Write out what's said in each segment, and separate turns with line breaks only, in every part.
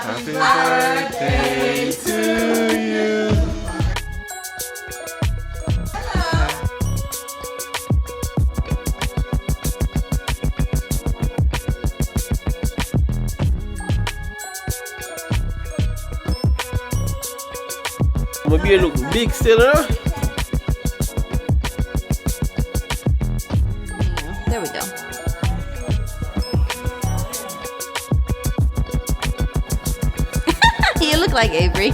Happy birthday to you.
My beard look big still, huh?
There we go. You look like Avery.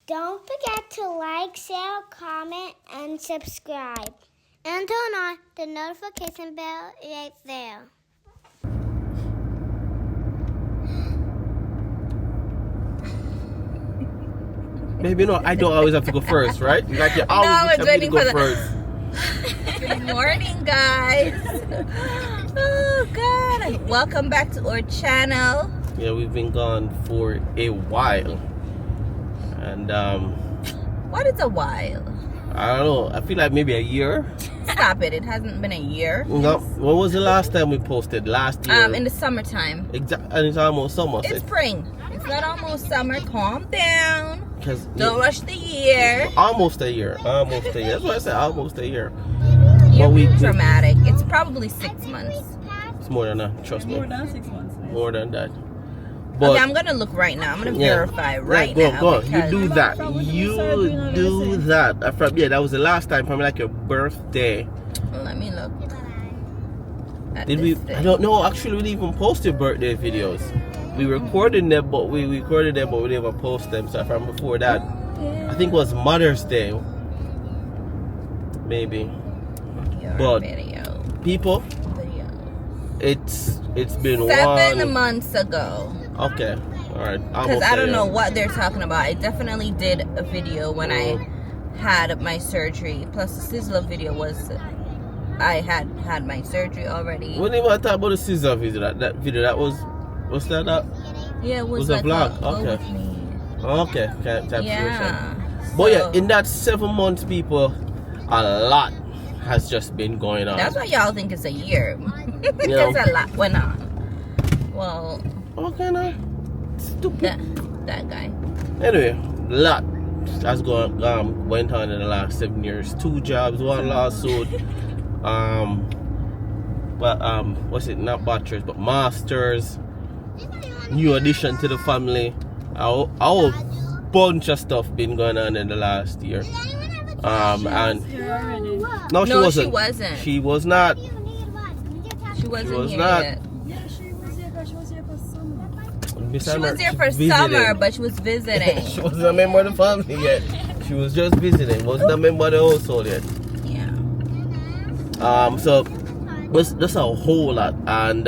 Don't forget to like, share, comment, and subscribe. And turn on the notification bell right there.
Maybe no, I don't always have to go first, right? Like you always have to go first.
Good morning, guys. Oh God, and welcome back to our channel.
Yeah, we've been gone for a while. And
What is a while?
I don't know, I feel like maybe a year.
Stop it, it hasn't been a year.
No, when was the last time we posted? Last year?
In the summertime.
And it's almost summer.
It's spring. It's not almost summer. Calm down. Don't
Yeah,
rush the year.
almost a year. Almost a year. That's why I said almost a year.
You're
But
being dramatic. It's probably 6 months.
It's more than that, trust me.
More than 6 months.
More than that. But
Okay, I'm gonna look right now. I'm gonna
yeah,
verify right
go,
now.
Go. You
because-
do that.
From when
You
you started doing all
do
this
that. That was the last time from like your birthday.
Let me look. At
Did we?
this thing.
I don't know. Actually, we didn't even post your birthday videos. We recorded them, but we didn't even post them. So from before that, I think it was Mother's Day, maybe.
Your
But
video.
people, it's been
7 months ago.
Okay, all right.
Because I don't know what they're talking about. I definitely did a video when I had my surgery. Plus the Sizzler video was I had my surgery already.
We didn't even talk about the scissor video. That video that was that?
Yeah, it was
a
like
vlog.
Go
Okay.
with me.
Okay, type situation.
Yeah.
But yeah,
So,
in that 7 months, people, a lot has just been going on.
that's why y'all think it's a year.
Yeah.
Because a lot went on. Well,
What kind of stupid?
that guy.
Anyway, a lot has went on in the last 7 years. 2 jobs, 1 lawsuit. What's it? Not bachelors, but masters. New addition to the family. A whole bunch of stuff been going on in the last year. And no, she wasn't.
She wasn't.
She was not.
She wasn't
was
here
not.
yet.
Yeah, she was here because she was here for summer.
She was here for summer, but she was visiting.
She wasn't a member of the family yet. She was just visiting. Wasn't a member of the household yet.
Yeah.
So that's a whole lot, and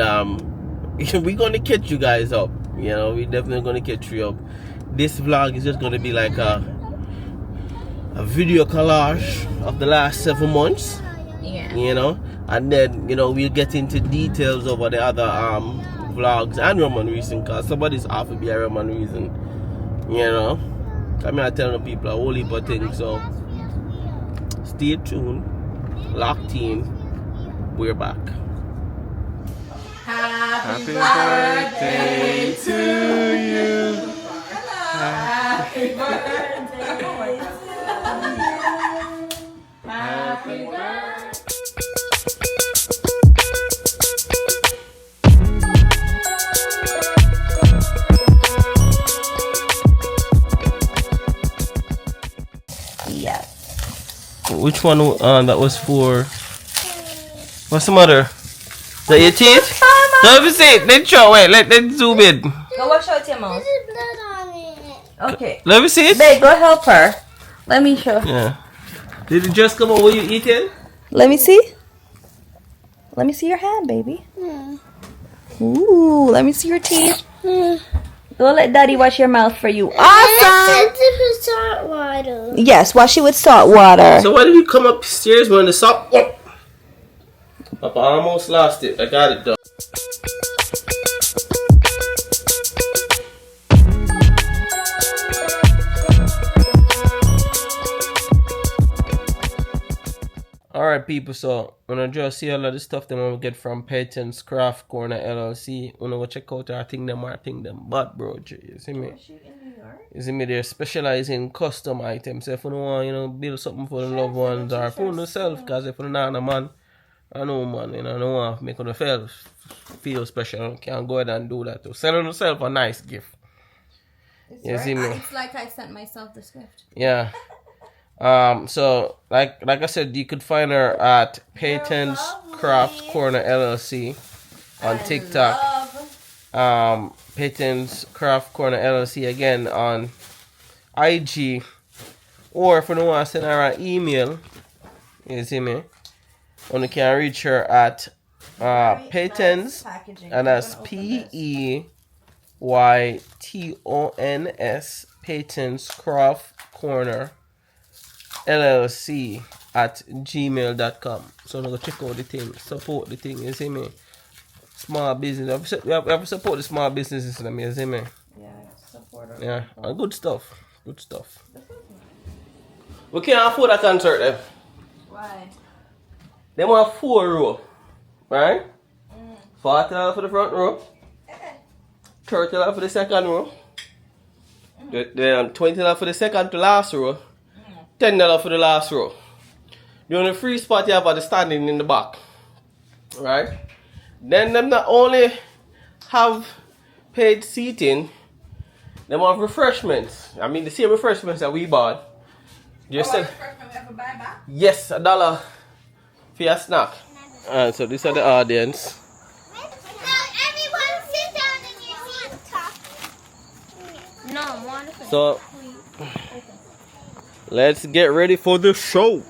we're gonna catch you guys up. You know, we're definitely gonna catch you up. This vlog is just gonna be like a video collage of the last 7 months.
Yeah.
You know, and then we'll get into details over the other vlogs and Roman reason, because somebody's off to be a Roman reason. You know, I mean, I tell the people a whole heap of things. So stay tuned, locked in. We're back.
Happy birthday to you.
Happy birthday.
Happy birthday.
Yes.
Which one that was for? What's the matter? The 18th? Let me see. Let's show. Wait, let's zoom in.
Go wash out your mouth.
There's blood on it.
Okay.
Let me see it.
Babe, go help her. Let me show.
Yeah. Did it just come out when you eating?
Let me see. Let me see your hand, baby.
Ooh, let me see your teeth. Don't let daddy wash your mouth for you. Awesome.
Salt water.
Yes, wash it with salt water.
So why did you come upstairs when the salt? Papa almost lost it. I got it though. Alright people, so when I just see all of the stuff them I get from Peyton's Craft Corner LLC, when I go check out our thing them but bro, you see me? You see me, they're specializing in custom items. So if you want, build something for the loved ones or for yourself, because if you're not a man, I know man, I don't want to make yourself feel special. You can't go ahead and do that. Send yourself a nice gift. You see me?
It's like I sent myself the script.
Yeah. So like I said, you could find her at Peyton's Craft Corner LLC on TikTok. Peyton's Craft Corner LLC again on IG, or if you don't want to send her an email, you see me, you can reach her at Peyton's, and that's PEYTONS, Peyton's Craft Corner LLC at gmail.com. So go check out the thing, support the thing, you see me? Small business. We have to support the small businesses, you see me?
Yeah, support her.
Yeah, and good stuff. Good stuff. We can't afford a concert then.
Why?
They want 4 row, right? $40 for the front row, $30 for the second row, then $20 for the second to last row, $10 for the last row. The only free spot you have are the standing in the back, right? Then them not only have paid seating, they want refreshments. I mean the same refreshments that we bought. Just yes, $1 for your snack. Alright, so these are the audience.
Everyone sit down in your seat. Talk. No, one.
So let's get ready for the show.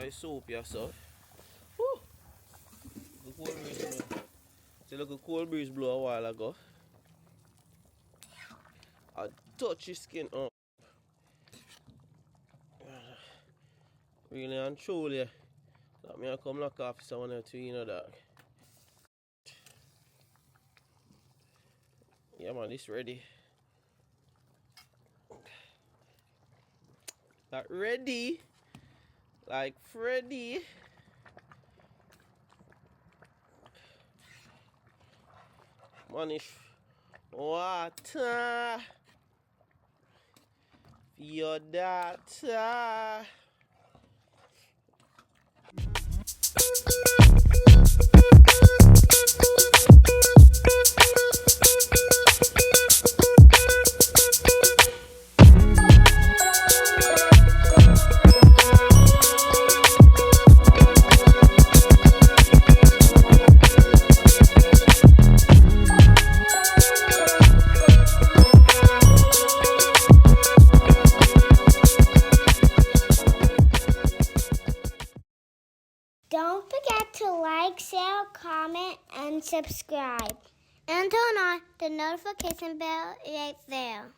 Soap yourself. See, look, a cold breeze blew a while ago. I touch your skin up. Really and truly, that me I come knock off someone else, dog. Yeah, man, this ready. That ready. Like Freddy. Manish water. Your data.
Don't forget to like, share, comment, and subscribe. And turn on the notification bell right there.